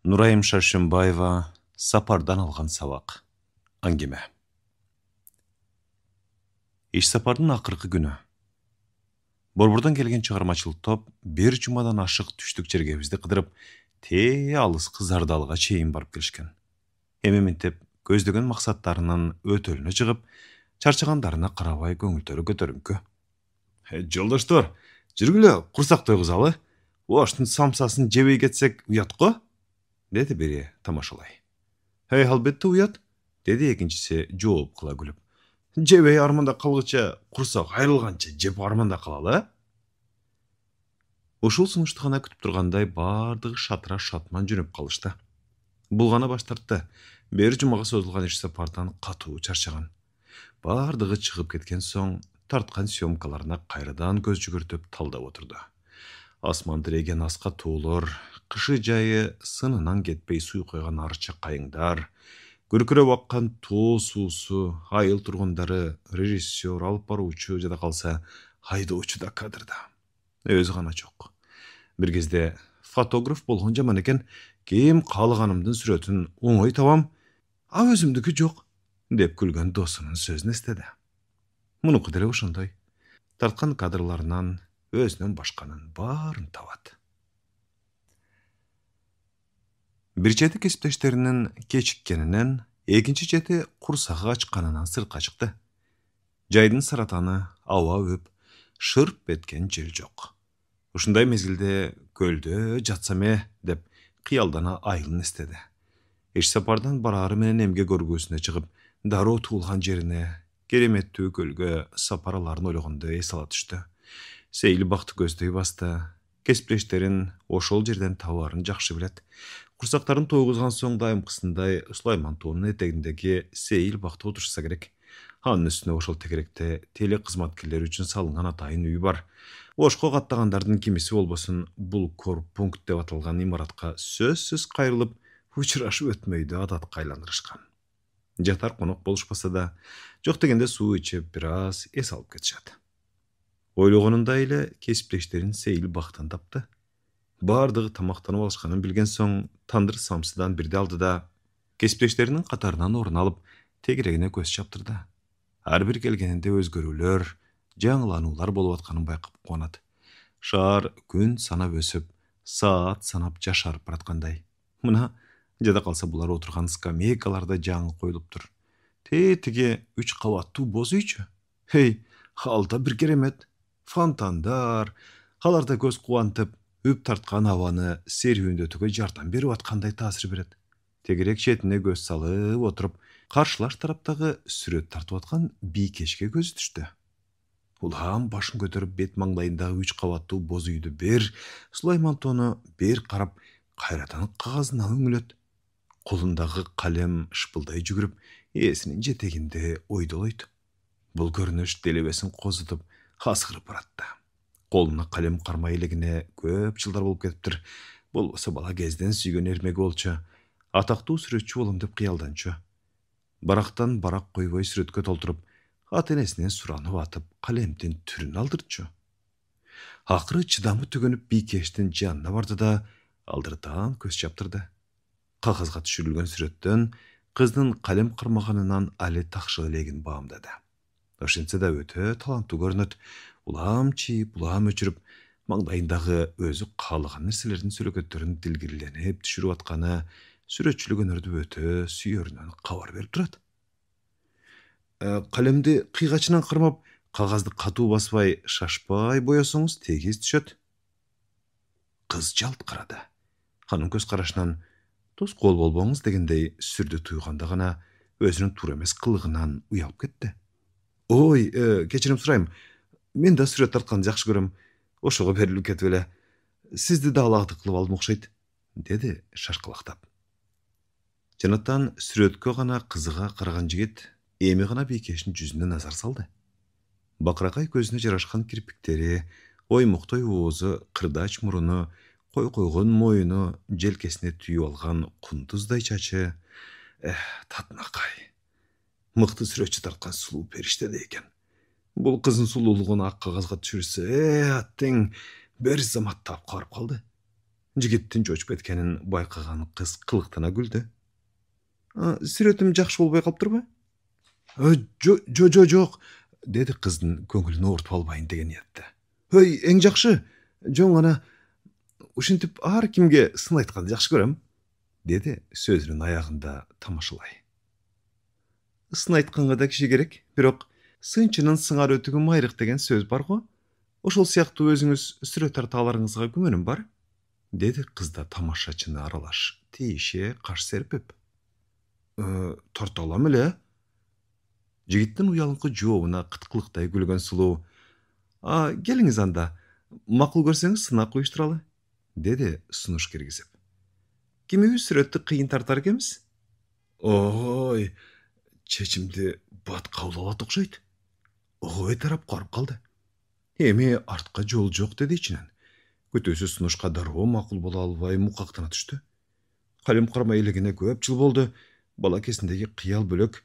Нурайым Шаршымбаева сапардан алған сабақ. Әңгіме. Еш сапардың ақырғы күні. Борбордан келген шығармашылық топ бір жұмадан ашық түштік жерге бізді қыдырып, те алыс Зардалыға чейін барып келішкен. Емементеп көздеген мақсаттарынан өтөліні жығып, чарчағандарына қарабай көңілдері көтеріңкі. Жолдаштар, жүргілі құрсақ тойғызалы, оштың самсасын жебей кетсек ұят қо? Деді бере тамашалай. Албетте ұят, деді екіншісі жооп қыла күліп. Жебей арманда қалғыча, құрсақ айрылғанша жеп арманда қалалы? Ушул сыңышты ғана күтіп тұрғандай бардығы шатыра шатман жүріп қалышты. Бұл ғана баш тартты. Бері жұмаға созылған еш сапардан қатуы чарчаған. Бардығы шығып кеткен соң, тартқан съемкаларына қайрадан көз жүгіртіп талдап отырды. Асман тіреген асқа туылыр, қышы жайы сынынан кетпей суй қойған арча қайыңдар, күркіреп аққан тоо суусу, айыл тұрғындары, режиссер, алып баруучу жада қалса, айдоочу да кадрда. Өзі ғана жоқ. Bir кезде фотограф болған жаман екен, кем қалығанымдың сүретін оңай табам, а өзімдікі жоқ, деп күлген досының сөзін естеді. Мұны қыдыры ошындай. Тартқан кадрларынан өзінен башқанын барын табады. Bir жеті кесіптештерінің кечіккенінен, екінші жеті құрсағы ашқанынан сыртқа шықты. Жайдың саратаны ауа өп, шырп еткен жел жоқ. Ушындай мезгілде көлді жатсаме деп қиялдана айылын істеді. Еш сапардан барары менен емге көргөсіне шығып, дару туылған жеріне, кереметтүү көлге сапараларын ойлағында есала түшті. Сейлі бақты көздей басты, кесіптештерін ошол жерден тауарын жақшы білет. Құрсақтарын тойғызған соң дайым қысындай Сулайман тоонун этегиндеги сейил бақты отырса керек. Анын үстүнө ошол тегеректе теле кызматкерлери үчүн салынган атайын үй бар. Ошко каттагандардын кимиси болбосун бул корпункт деп аталган имаратка сөзсүз кайрылып, учурашып өтмөйдү адатка айландырышкан. Жатар конок болушпаса да, жок дегенде суу ичип бир аз эс алып кетишет. Ойлогонундай эле кесиптештерин сейил бактан тапты. Бардығы тамақтанып алышқанын білген соң, тандыр самсыдан бірде алды да, кесіптештерінің қатарынан орын алып, тегерегіне көз шаптырды. Әрбір келгенінде өзгөрүүлөр, жаңыланулар болып атқанын байқап қуанады. Шаар күн санап өсіп, саат санап жашарып баратқандай. Мына, жада қалса бұлар отырған скамейкаларда жаңыл қойылып тұр. Тетіге 3 қабаттуу боз үйчү. Халда бір керемет, фонтандар, қаларда көз қуантып, үп тартқан ауаны серуендетуге жардам беріп атқандай таасир берет. Тегерек шетіне көз салып отырып, қаршылаш тараптағы сүрет тартып атқан бийкешке көзі түшті. Улам башын көтеріп бет маңдайындағы 3 қабаттуу боз үйді бер, Сулайман тоны бер қарап, қайрадан қағазына үңілет. Қолындағы қалем шыпылдай жүгіріп, есінің жетегінде ойдолойды. Бұл көрініш делебесін қозытып, қасқырып баратты. Қолына қалем қармай елегіне көп жылдар болып кетіптір. Болбаса бала кезден сүйген ермегі болчу. Атақты сүретші болым деп қиялданчу. Барақтан барақ қойбой сүретке толтырып, ата-енесінен сұранып атып, қалемден түрін алдырчу. Ақыры чыдамы түгеніп бийкештің жанына барды да, алдырдан көз чаптырды. Қағазға түшірілген сүреттен қыздың қалем қармағанынан әлі тақшы легін бағымдады. Ошентсе да өте талантты көрінеді. Улам чиіп, улам өчіріп, маңдайындағы өзі қалыған нәрселердің сөлекеттерін дилгирленіп түшіріп атқаны сүретшілік өнерді өте сүйерінен қабар беріп тұрады. Қалемді қиғачынан қырмап, қағазды қату баспай, шашпай боясыңыз тегіз түшет. Қыз жалт қарады. Ханың көз қарашынан тос қол болбоңыз дегендей сүрді тұйғанда ғана өзінің тура емес қылығынан уялып кетті. Ой, кешірім сұрайым. Мен да сүрет тартқан жақшы көрім. Ошоға беріліп кетіп еле. Сізді да алағды қылып алдым оқшайды, деді шашқылақтап. Жанаттан сүретке ғана қызыға қараған жігіт, еме ғана бейкешін жүзіне назар салды. Бақырақай көзіне жарашқан кірпіктері, оймұқтай уызы, қырдач мұрыны, қой-қойғын мойыны, желкесіне түйіп алған құндыздай чачы. Татынақай. Мықты сүретші тартқан сұлу періштеді екен. Бұл қызын сұлулығын ақ қағазға түшірсе, аттың бір заматтап қарып қалды. Жигиттин чочуп эткенин байкаган кыз кылыктана күлдү. Сүрөтүм жакшы болбой калыптырбы? Жок, деди кыздын көңүлүн оорутуп албайын деген ниятта. Эң жакшы. Жөн гана ушинтип ар кимге сын айтканды жакшы көрөм, деди сөзүнүн аягында тамашалай. Сын айтканга да киши керек, бирок сынчынын сыңар өтүгү майрык деген сөз бар го. Ошол сыяктуу өзүңүз сүрөт тарта аларыңызга күмөнүм бар, деди кыз да тамашачыны аралаш тийише каш серпип. Тарта алам эле. Жигиттин уялыңкы жообуна кыткылыктай күлгөн сулуу. Келиңиз анда, макул көрсөңүз сынак уюштуралы, деди сунуш киргизип. Кимибиз сүрөттү кыйын тартар экенбиз? Ой, чечимди бат кабыл алат окшойт. Огой тарап карып калды. Эми артка жол жок, деди ичинен. Көтөсү сунушка дароо макул боло албай мукактана түштү. Калем кармай элегине көп жыл болду. Бала кезиндеги кыял бөлөк.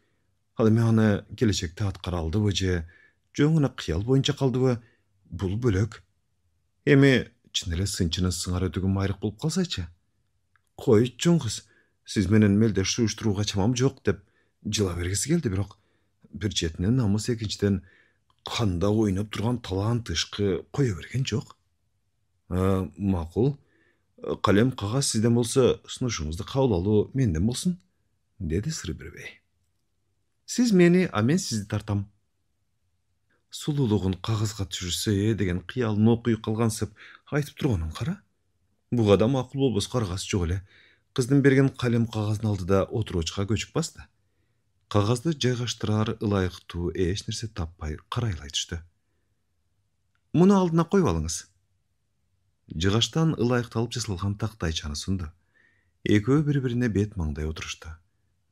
Ал эми аны келечекте аткара алдыбы же жөн гана кыял боюнча калдыбы, бул бөлөк. Эми чын эле сынчынын сыңар өтүгү майрык болуп калсачы? Кой, жөн кыз, сиз менен мелдеш уюштурууга чамам жок деп жыла бергиси келди, бирок бир четинен намыс, экинчиден канда ойноп турган талант ышкы кое берген жок. Макул. Калем кагаз сизден болсо, сунушуңузду кабыл алуу менден болсун, деди сыры бербей. Сиз мени, мен сизди тартам. Сулуулугун кагазга түшүрсө деген кыялын окуй калгансып айтып турганын кара. Буга да макул болбоско аргасы жок эле. Кыздын берген калем кагазын алды да отуруучуга көчүп басты. Кагазды жайгаштырар ылайыктуу эч нерсе таппай карайлай түштү. Муну алдына коюп алыңыз. Жыгаштан ылайыкталып жасалган тактайчаны сунду. Экөө бири-бирине бет маңдай отурушту.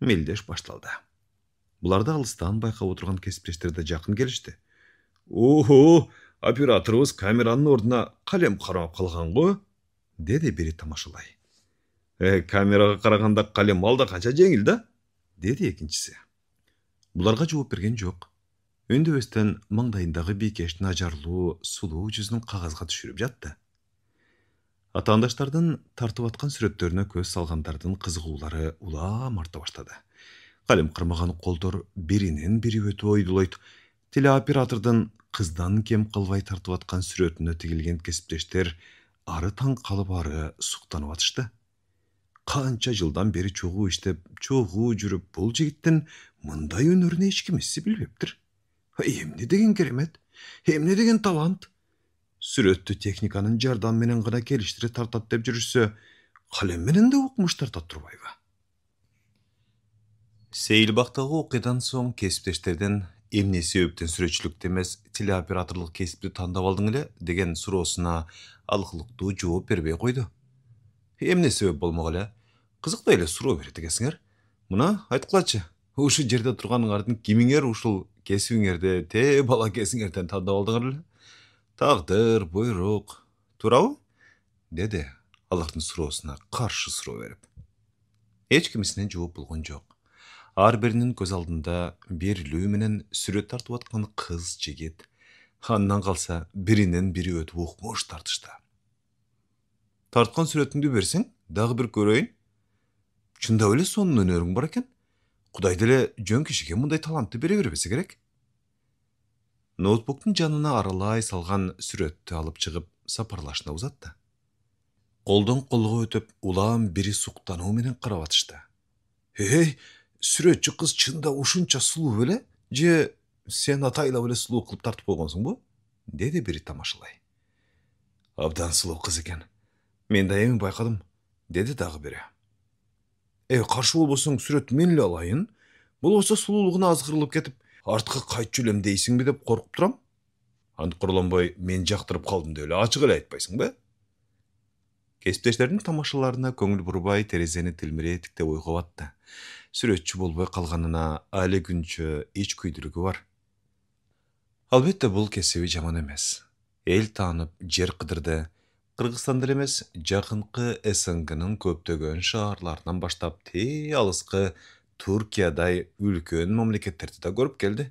Мелдеш башталды. Буларды алыстан байкап отурган кесиптештер да жакын келишти. Операторубуз камеранын ордуна калем кармап калган го, деди бири тамашалай. Камерага караганда калем алда канча жеңил да, деди экинчиси. Буларга жооп берген жок. Үндөбөстөн маңдайындагы бийкештин ажарлуу, сулуу жүзүн кагазга түшүрүп жатты. Атаандаштардын тартып аткан сүрөттөрүнө көз салгандардын кызыгуулары улам арта баштады. Калем кармаган колдор биринен бири өтүп ойдулойт. Телеоператордун кыздан кем калбай тартып аткан сүрөтүнө тигилген кесиптештер ары таң калып ары суктанып атышты. Канча жылдан бери чогуу иштеп, чогуу жүрүп, бул жигиттин мындай өнөрүн эч ким билбептир. Эмне деген керемет, эмне деген талант. Сүрөттү техниканын жардамы менен гана келиштире тартат деп жүрүшсө, калем менен да укмуш тартат турбайбы? Сейилбактагы окуядан соң кесиптештерден эмне себептен сүрөтчүлүктү эмес, телеоператорлук кесипти тандап алдың эле деген суроосуна алкылыктуу жооп бербей койду. Эмне себеп болмок эле? Кызыктай эле суроо берет экенсиңер. Мына айткылачы, ушу жерде турганыңардын кимиңер ушул кесибиңерди те бала кезиңерден тандап алдыңар эле? Тагдыр, буйрук, туурабы? Деди алардын суроосуна каршы суроо берип. Эч кимисинен жооп болгон жок. Ар биринин көз алдында берилүү менен сүрөт тартып аткан кыз, жигит. Андан калса биринен бири өтүп укмуш тартышты. Тарткан сүрөтүңдү берсең, дагы бир көрөйүн. Чындап эле сонун өнөрүң бар экен. Кудай деле жөн кишиге мындай талантты бере бербесе керек. Ноутбуктун жанына аралай салган сүрөттү алып чыгып, сапарлашына узатты. Колдон колго өтүп, улам бири суктануу менен карап атышты. Сүрөтчү кыз чында ушунча сулуу беле? Же сен атайлап эле сулуу кылып тартып койгонсуңбу? Деди бири тамашалай. Абдан сулуу кыз экен. Мен да эми байкадым, деди дагы бири. Каршы болбосоң сүрөттү мен эле алайын. Болбосо сулуулугуна азгырылып кетип, артка кайтчу элем дейсиңби деп коркуп турам. Анткурланбой мен жактырып калдым деп эле ачык эле айтпайсыңбы? Кесиптештердин тамашаларына көңүл бурбай терезени тилмире тиктеп ойго батты. Сүрөтчү болбой калганына али күнчө ич күйдүрүгү бар. Албетте бул кесиби жаман эмес. Эл таанып, жер кыдырды. Кыргызстанда эле эмес, жакынкы СНГнын көптөгөн шаарларынан баштап алыскы Туркиядай үлкөн мамлекеттерди да көрүп келди.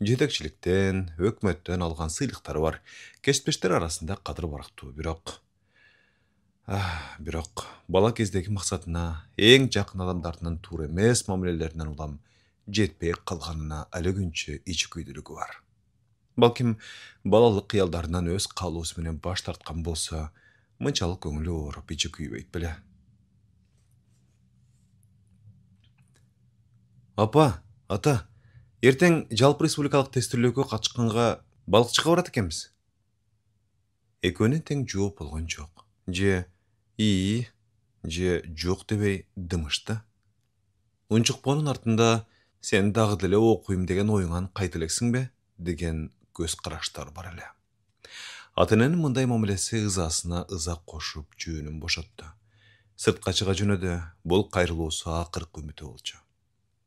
Жетекчиликтен, өкмөттөн алган сыйлыктары бар. Кесиптештер арасында кадыр барктуу, бирок Бирок бала кездеги максатына эң жакын адамдарынын туура эмес мамилелеринен улам жетпей калганына әлі күнчө ичи күйдүүлүгү бар. Балким балалык кыялдарынан өз каалоосу менен баш тарткан болсо, мынчалык көңүлү ооруп ичи күйбөйт беле. Апа, ата, эртең жалпы республикалык тестилөөгө катышканга балыкчыга барат экенбиз. Экөөнүн тең жооп болгон жок. Же ии, же жок дебей дымышты. Унчукпонун артында сен дагы деле окуйм деген оюңан кайта элексиңби деген көз караштар бар эле. Атынын мындай мамилеси ызасына ыза кошуп жөөнүн бошотту. Сыртка чыга жөнөдө бул кайрылуусу акыркы үмүтү болчу.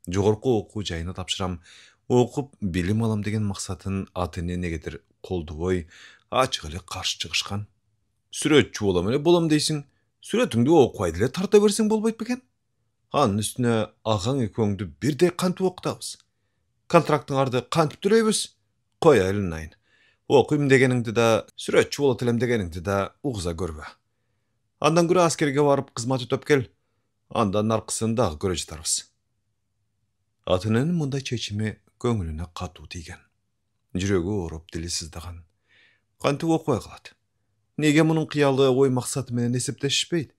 Жогорку окуу жайына тапшырам, окуп билим алам деген максатын атыны негедир колдобой, ачык эле каршы чыгышкан. Сүрөтчү болом эле болом дейсиң, сүрөтүңдү окубай деле тарта берсең болбойт бекен? Анын үстүнө агаң экөөңдү бирдей кантип окутабыз? Контрактыңарды кантип төлөйбүз? Кой айланайын. Окуйм дегениңди да, сүрөтчү болот элем дегениңди да угуза көрбө. Андан көрө аскерге барып кызмат өтөп кел. Андан аркысын дагы көрө жатарбыз. Атынын мындай чечими көңүлүнө катуу тийген. Жүрөгү ооруп, дили сыздаган. Кантип окубай калат? Неге мунун кыялы ой максаты менен эсептешишпейт?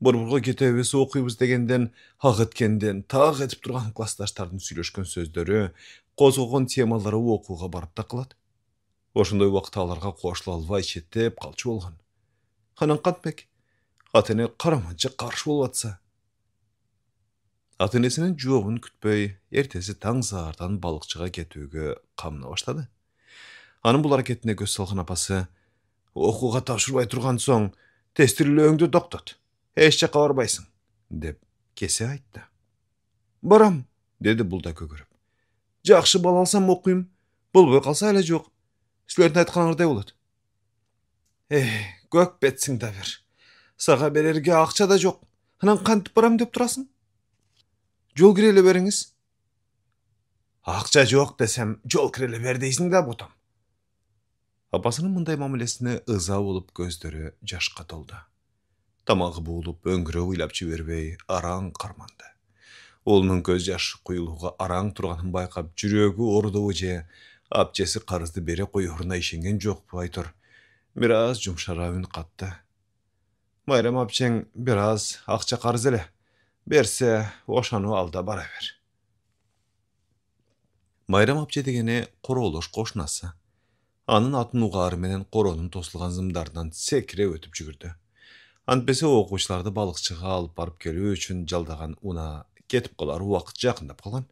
Борборго кетебиз, окуйбуз дегенден, ак эткенден, так этип турган классташтардын сүйлөшкөн сөздөрү, козгогон темалары окууга барып такылат. Ошондой убакта аларга кошула албай четтеп калчу болгон. Анан кантпек? Атыны караманча каршы болуп атса. Атынесинин жообун күтпөй, эртеси таң саардан балыкчыга кетүүгө камына баштады. Анын бул аракетине көз салган апасы: окууга тапшырбай турган соң, тестилөөңдү токтот. Эч жакка барбайсың, деп кесе айтты. Барам, деди бул да көгөрүп. Жакшы бал алсам окуйм, болбой калса эле жок. Силердин айтканыңардай болот. Көк бетсиң да бер. Сага берерге акча да жок. Анан кантип барам деп турасың? Жол кире эле бериңиз. Акча жок десем, жол кире эле бер дейсиң да бутам. Апасынын мындай мамилесине ыза болуп көздөрү жашка толду. Тамагы буулуп, өңгүрөө ыйлап жибербей, араң карманды. Оолунун көз жашы куюлууга араң турганын байкап, жүрөгү оорудубу же апчеси карызды бере коёруна ишенген жокпу айтор. Бир аз жумшара үн катты. Майрам апчең бир аз акча карыз эле. Берсе, ошону ал да бара бер. Майрам апче дегени короолош кошунасы. Анын атын угаары менен короонун тосулган зымдарынан секире өтүп жүгүрдү. Антпесе окуучуларды балыкчыга алып барып келүү үчүн жалдаган уна кетип калар убакыт жакындап калган.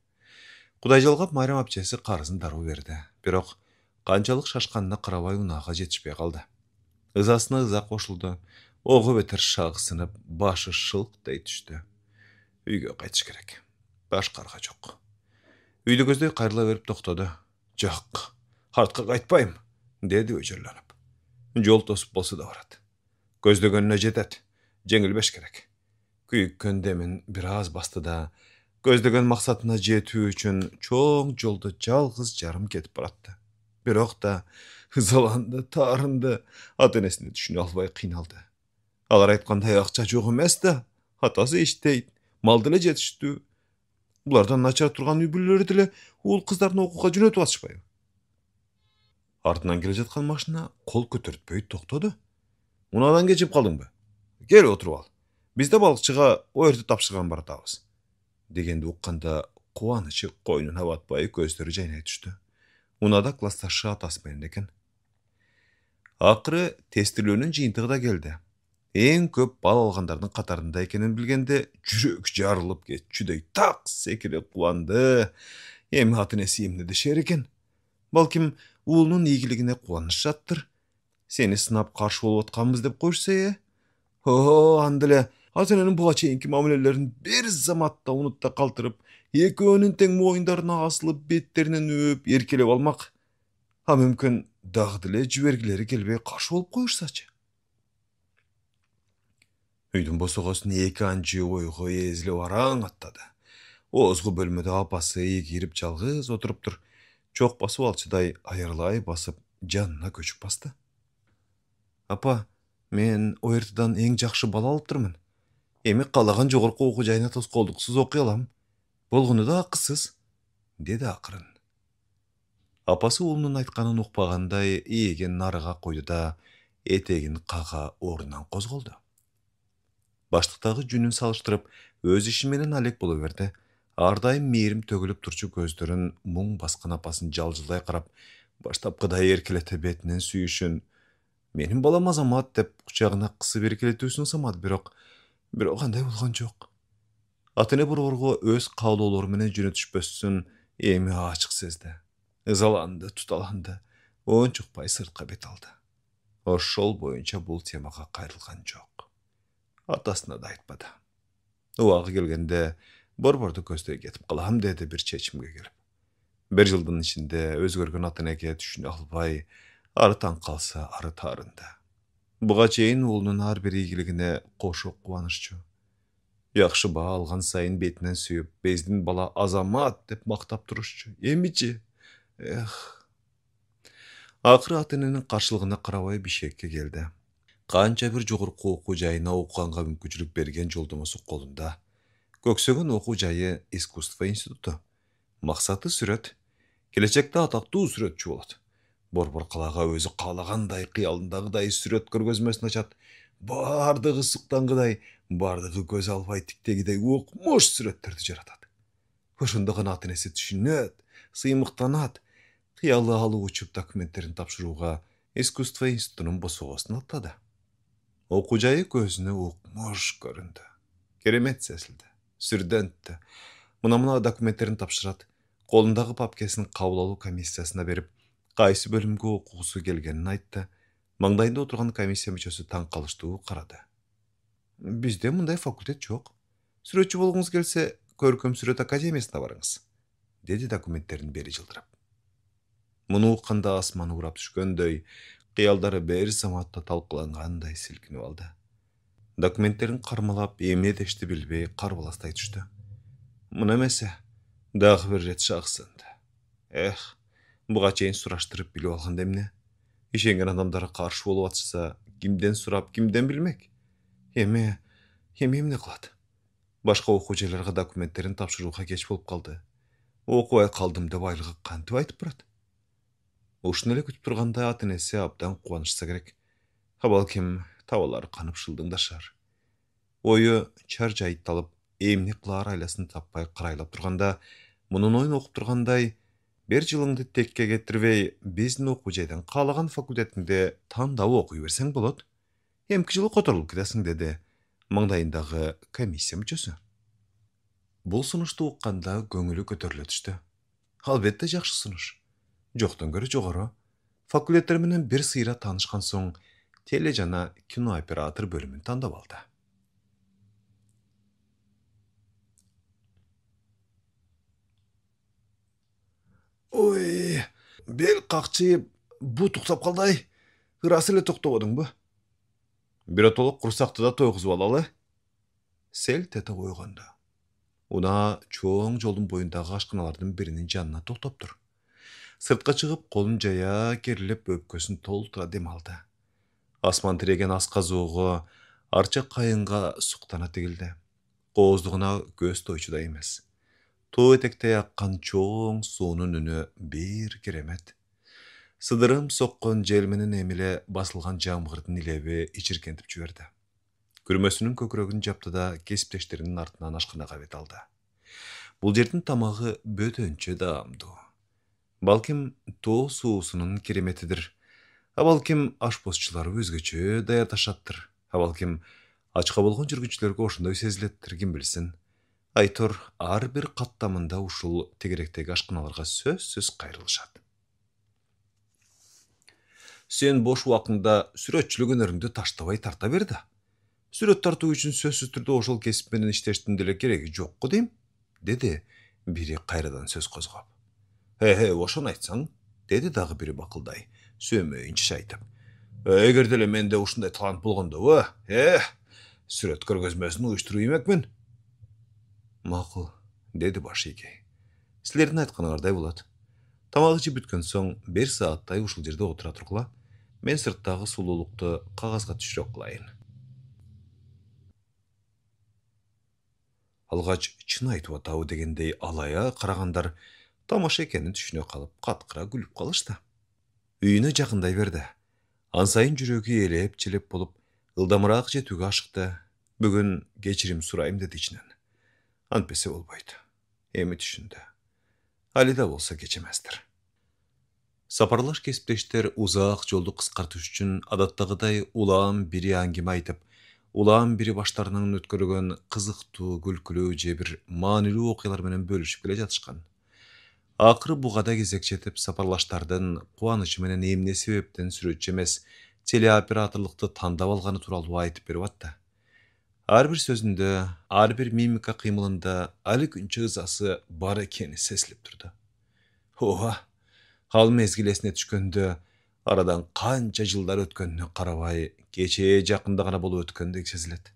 Кудай жалгап Майрам апчеси карызын дароо берди. Бирок канчалык шашканына карабай унаага жетишпей калды. Ызасына ыза кошулду. Ого бетер шагы сынып, башы шылктай түштү. Үйгө кайтыш керек. Башкарга жок. Үйдү көздөй кайрыла берип токтоду. Жок, артка кайтпайм, деди өжөрлөнүп. Жол тосуп болсо да барат. Көздөгөнүнө жетет, жеңилбеш керек. Күйүккөн демин бир аз басты да, көздөгөн максатына жетүү үчүн чоң жолду жалгыз жарым кетип баратты. Бирок да ызаланды, таарынды, ата-энесине түшүнө албай кыйналды. Алар айткандай акча жок эмес да, атасы иштейт, мал деле жетиштүү. Булардан начар турган үй бүлөлөр деле уул кыздарын окууга жөнөтүп атышпайбы? Артынан келе жаткан машина кол көтөртпөй токтоду. Унадан кечип калдыңбы? Кел отуруп ал. Биз да балыкчыга оерти тапшырган баратабыз. Дегенди укканда кубанычы койнуна батпай көздөрү жайнай түштү. Унада классташы атасы менен экен. Акыры тестилөөнүн жыйынтыгы да келди. Эң көп бал алгандардын катарында экенин билгенде жүрөк жарылып кетчүдөй так секире кубанды. Эми ата-энеси эмне дешер экен? Балким уулунун ийгилигине кубанышаттыр. Сени сынап каршы болуп атканбыз деп койшуса, анда эле ата-эненин буга чейинки мамилелерин бир заматта унутта калтырып, экөөнүн тең моюндарына асылып, беттеринен өөп, эркелеп алмак. А мүмкүн дагы деле жибергилери келбей каршы болуп коюшсачы. Үйдүн босогосун эки анчы ойго эзилип араң аттады. Оозгу бөлмөдө апасы ийгирип жалгыз отуруптур. Чок басып алчыдай айырлай басып жанына көчүп басты. Апа, Мен ОРТдан ең жақшы бала алып тұрмын. Эми қалаған жогорку окуу жайына тоскоолдуксуз окуй алам. Болгону да акысыз, деди акырын. Апасы уулунун айтканын укпагандай ийеген нарыга койду да этегин кага ордунан козголду. Баштыктагы жүнүн салыштырып, өз иши менен алек боло берди. Ар дайым мээрим төгүлүп турчу көздөрүн муң баскан апасын жалжылдай карап, баштапкыдай эркелете бетинен сүйүшүн, менин балам Азамат деп кучагына кысып эркелетүүсүн ысамады, бирок андай болгон жок. Ата эне борборго өз каалоолору менен жөнөтүшпөсүн эми ачык сезди. Ызаланды, туталанды, оончукпай сыртка бет алды. Ошол боюнча бул темага кайрылган жок. Атасына да айтпады. Убагы келгенде борборду көздөй кетип калам деди бир чечимге келип. Бир жылдын ичинде өзгөргөн ата энеге түшүнө албай, ары таң калса ары таарынды. Буга чейин уулунун ар бир ийгилигине кошо кубаныччу. Жакшы баа алган сайын бетинен сүйүп, бездин бала Азамат деп мактап турушчу. Эмичи? Эх. Акыры ата эненин каршылыгына карабай Бишкекке келди. Канча бир жогорку окуу жайына окуганга мүмкүнчүлүк берген жолдомосу колунда. Көксөгөн окуу жайы искусство институту. Максаты сүрөт. Келечекте атактуу сүрөтчү болот. Борбор калаага өзү каалагандай кыялындагыдай сүрөт көргөзмөсүн ачат. Бардыгы суктангыдай, бардыгы көз албай тиктегидей укмуш сүрөттөрдү жаратат. Ошондо гана ата энеси түшүнөт, сыймыктанат. Кыялы алып учуп документтерин тапшырууга искусство институтунун босогосуна аттады. Окуу жайы көзүнө укмуш көрүндү. Керемет сезилди. Сүрдөнттү. Мына документтерин тапшырат. Колундагы папкесин кабыл алуу комиссиясына берип, кайсы бөлүмгө окугусу келгенин айтты. Маңдайында отурган комиссия мүчөсү таң калыштуу карады. Бизде мындай факультет жок. Сүрөтчү болгуңуз келсе, Көркөм сүрөт академиясына барыңыз, деди документтерин бери жылдырап. Муну укканда асман урап түшкөндөй, кыялдары бир заматта талкалангандай силкинип алды. Документтерин кармалап, эмне дешти билбей карбаластай түштү. Мына эмесе, дагы бир ирет шаксынды. Эх, буга чейин сураштырып билип алганда эмне? Ишенген адамдары каршы болуп атышса, кимден сурап, кимден билмек? Эми эмне кылат? Башка окуу жайларга документтерин тапшырууга кеч болуп калды. Окубай калдым деп айлыгы кантип айтып барат? Ушуну эле күтүп турганда ата энеси абдан кубанышса керек. Балким табалары канып шылдыңдашар. Ою чаржайытталып, эмне кылаар айласын таппай карайлап турганда, мунун оюн окуп тургандай, бир жылыңды текке кетирбей, биздин окуу жайдан каалаган факультетиңде тандап окуй берсең болот. Эмки жылы которулуп кетесиң, деди маңдайындагы комиссия мүчөсү. Бул сунушту укканда көңүлү көтөрүлө түштү. Албетте жакшы сунуш. Жоктон көрө жогору. Факулеттер менен бир сыйра таанышкан соң, теле жана кинооператор бөлүмүн тандап алды. Ой, бел какчыйып, бу туктап калды. Ырасы эле токтободуңбу? Биротолук курсакты да тойгузуп алалы. Селт эте койгондо. Уна чоң жолдун боюндагы ашканалардын биринин жанына токтоптур. Сыртка чыгып, колун жая керилип, өпкөсүн толтура дем алды. Асман тиреген аска зоого, арча кайынга суктана тигилди. Кооздугуна көз тойчудай эмес. Тоо этектей аккан чоң суунун үнү бир керемет. Сыдырым соккон жел менен эмиле басылган жамгырдын илеби ичиркентип жиберди. Күрмөсүнүн көкүрөгүн жапты да кесиптештеринин артынан ашканага бет алды. Бул жердин тамагы бөтөнчө даамдуу. Балким тоо суусунун кереметидир. Балким ашпозчулары өзгөчө даярдашаттыр. Балким ачка болгон жүргүнчүлөргө ошондой сезилеттир, ким билсин. Айтор ар бир каттамында ушул тегеректеги ашканаларга сөзсүз кайрылышат. Сен бош убактыңда сүрөтчүлүк өнөрүңдү таштабай тарта бер да. Сүрөт тартуу үчүн сөзсүз түрдө ошол кесип менен иштештин деле кереги жок го дейм, деди бири кайрадан сөз козгоп. Ошону айтсаң, деди дагы бири бакылдай, сөөмөйүн чачайтып. Эгер деле менде ушундай талант болгондобу, сүрөт көргөзмөсүн уюштуруу эмекмин. Макул, деди баш ийгей. Силердин айтканыңардай болот. Тамак ичип бүткөн соң, 1 сааттай ушул жерде отура тургула. мен сырттағы сұлулықты қағазға түсіре қылайын. Алғач чын айтып атау дегендей алая қарағандар тамаша екенін түсіне қалып, қатқыра күліп қалышты. Үйіне жақындай берді. Ансайын жүрегі елеп-челеп болып, ылдамырақ жетуге ашықты. Бүгін кечирим сурайым деді ішінен. Антпесе болбайды. Эми түшүндү. Али да болса кечеместир. Сапарлаш кесиптештер узак жолду кыскартыш үчүн адаттагыдай улам бири аңгиме айтып, улам бири баштарынан өткөргөн кызыктуу, күлкүлүү же бир маанилүү окуялар менен бөлүшүп келе жатышкан. Акыры бугада кезек жетип, сапарлаштардын кубанычы менен эмне себептен сүрөтчү эмес, телеоператорлукту тандап алганы тууралуу айтып берип атты. Ар бир сөзүндө, ар бир мимика кыймылында али күнчө ызасы бар экени сезилип турду. Ооба, ал мезгил эсине түшкөндө, арадан канча жылдар өткөнүнө карабай, кечээ жакында гана болуп өткөндөй сезилет.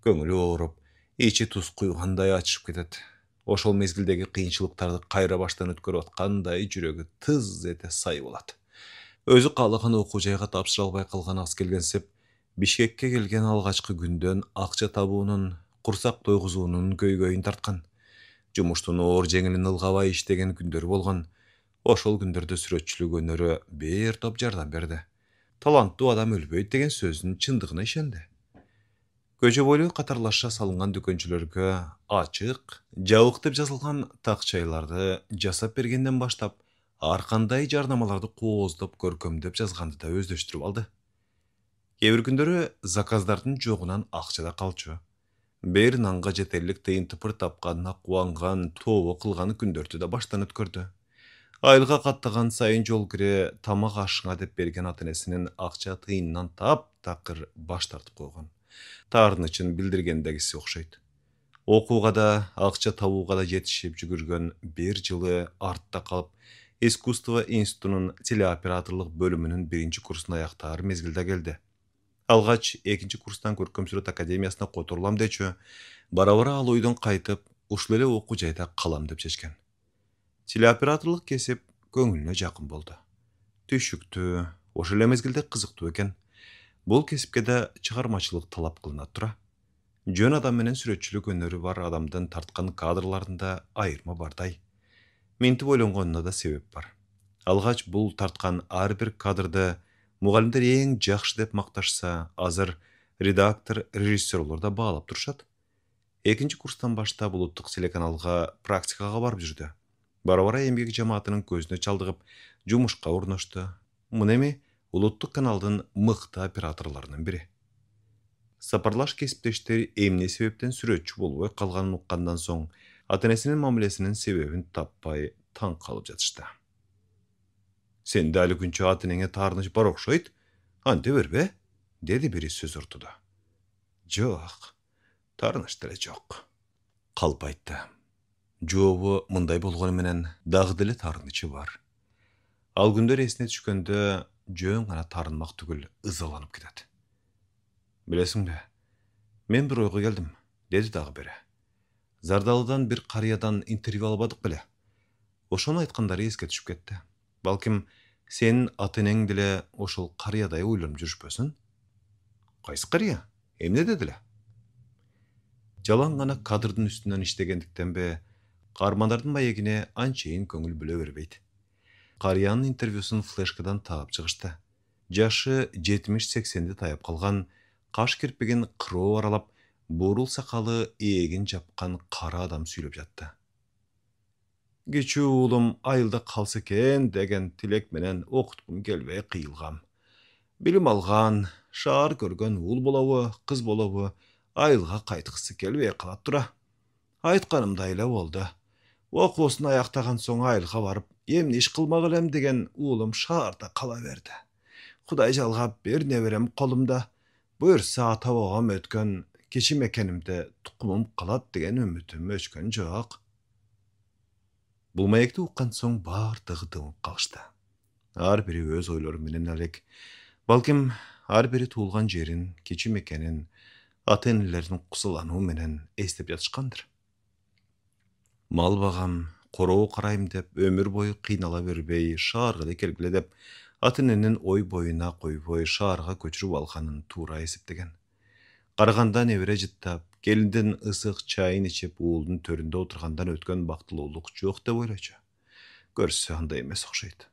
Көңүлү ооруп, ичи туз куйгандай ачышып кетет. Ошол мезгилдеги кыйынчылыктарды кайра баштан өткөрүп аткандай жүрөгү тыз эте сай болот. Өзү каалаган окуу жайга тапшыра албай калган аз келгенсип, Бишкекке келген алгачкы күндөн акча табуунун, курсак тойгузуунун көйгөйүн тарткан. Жумуштун оор жеңилин ылгабай иштеген күндөр болгон. Ошол күндөрдө сүрөтчүлүк өнөрү бир топ жардам берди. Таланттуу адам өлбөйт деген сөзүнүн чындыгына ишенди. Көчө бойлой катарлаша салынган дүкөнчүлөргө ачык, жабык деп жазылган такчайларды жасап бергенден баштап, ар кандай жарнамаларды кооздоп, көркөмдөп жазганды да өздөштүрүп алды. Кээ бир күндөрү заказдардын жогунан акча да калчу. Бир нанга жетерлик тыйын тыпыр тапканына кубанган, тобо кылган күндөрдү да баштан өткөрдү. Айылга каттаган сайын жол кире тамак ашыңа деп берген ата-энесинин акча тыйынынан таптакыр баш тартып койгон. Таарынычын билдиргендегиси окшойт. Окууга да, акча табууга да жетишип жүгүргөн бир жылы артта калып, искусство институтунун телеоператорлук бөлүмүнүн биринчи курсун аяктаар мезгилде келди. Алгач экинчи курстан көркөм сүрөт академиясына которулам дечү, бара-бара ал ойдон кайтып, ушул эле окуу жайда калам деп чечкен. Телеоператорлук кесип көңүлүнө жакын болду. Түшүктүү, ошол эле мезгилде кызыктуу экен. Бул кесипке да чыгармачылык талап кылынат тура. Жөн адам менен сүрөтчүлүк өнөрү бар адамдын тарткан кадрларында айырма бардай. Ментип ойлонгонуна да себеп бар. Алгач бул тарткан ар бир кадрды мугалимдер эң жакшы деп макташса, азыр редактор, режиссерлор да баалап турушат. Экинчи курстан баштап улуттук телеканалга практикага барып жүрдү. Бара-бара эмгек жамаатынын көзүнө чалдыгып, жумушка орношту. Мына эми улуттук каналдын мыкты операторлорунун бири. Сапарлаш кесиптештер эмне себептен сүрөтчү болбой калганын уккандан соң, ата-энесинин мамилесинин себебин таппай таң калып жатышты. Сенде али күнчө ата-энеңе таарыныч бар окшойт, анте бербе, деди бири сөз ортодо. Жок, таарыныч деле жок. Калп айтты. Жообу мындай болгону менен дагы деле таарынычы бар. Ал күндөр эсине түшкөндө жөн гана таарынмак түгүл ызаланып кетет. Билесиңби, мен бир ойго келдим, деди дагы бири. Зардалыдан бир карыядан интервью албадык беле. Ошону айткандары эске түшүп кетти. Балким сенин ата-энең деле ошол карыядай ойлонуп жүрүшпөсүн? Кайсы карыя? Эмне дедиле? Жалаң гана кадрдын үстүнөн иштегендиктенби, каармандардын маегине анчейин көңүл бөлө бербейт. Карыянын интервьюсун флешкадан таап чыгышты. Жашы 70-80-ди таяп калган, каш кирпигин кыроо аралап, бурул сакалы ээгин жапкан кара адам сүйлөп жатты. Кичүү уулум айылда калса экен деген тилек менен окуткум келбей кыйылгам. Билим алган, шаар көргөн уул болобу, кыз болобу, айылга кайткысы келбей калат тура. Айтканымдай эле болду. Окуусун аяктаган соң айылга барып, эмне иш кылмак элем деген уулум шаарда кала берди. Кудай жалгап бир неберем колумда, буюрса ата-бабам өткөн кечим экенимде тукумум калат деген үмүтүм өчкөн жок. Бул маекти уккан соң баардыгы дымып калышты. Ар бири өз ойлору менен элек. Балким ар бири туулган жерин, кечим экенин, ата-энелерин кусалануу менен эстеп жатышкандыр. Мал багам, короо карайм деп өмүр бою кыйнала бербей, шаарга да келгиле деп Атын-энен ой бойына койбой шаарга көчүрүп алганын туура эсептеген. Караганда небере жыттап, келиндин ысык чайын ичип уулдун төрүндө отургандан өткөн бактылуулук жок деп ойлочу. Көрсө андай эмес окшойт.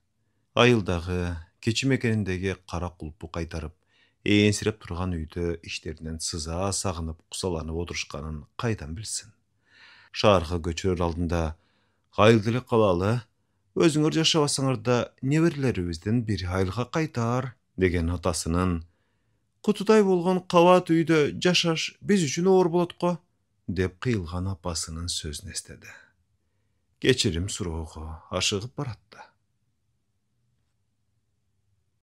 Айылдагы кечи мекениндеги кара кулпу кайтарып, ээнсиреп турган үйдө иштеринен сызаа сагынып кусаланып отурушканын кайдан билсин. Шаарга көчөрөр алдында айылда эле калалы, өзүңөр жашабасаңар да неберелерибиздин бири айылга кайтар деген атасынын кутудай болгон кабат үйдө жашаш биз үчүн оор болот го деп кыйылган апасынын сөзүн эстеди. Кечирим суроого ашыгып баратты.